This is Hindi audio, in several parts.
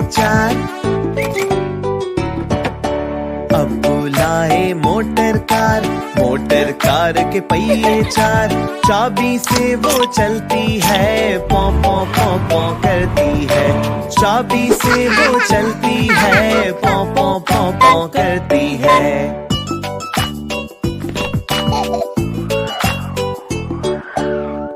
चार। अब बुलाए मोटर कार के पहिए चार। चाबी से वो चलती है, पौ पौ पौ पौ करती है। चाबी से वो चलती है, पौ पौ पौ पौ करती है।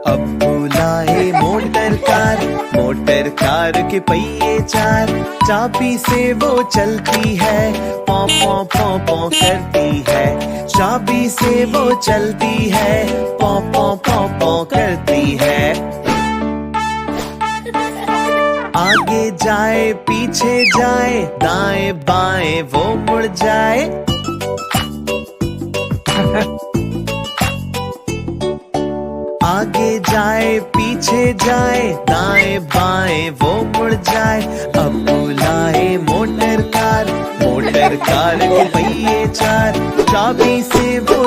अब बुलाए मोटर कार के पहिए चार। चाबी से वो चलती है, पौ पौ पौ पौ करती है। चाबी से वो चलती है, पौ पौ पौ पौ करती है। आगे जाए पीछे जाए, दाएं बाएं वो मुड़ जाए। आगे जाए पीछे जाए, दाएं बाएं वो मुड़ जाए। अब बुलाए मोटर कार के पहिए चार। चाबी से वो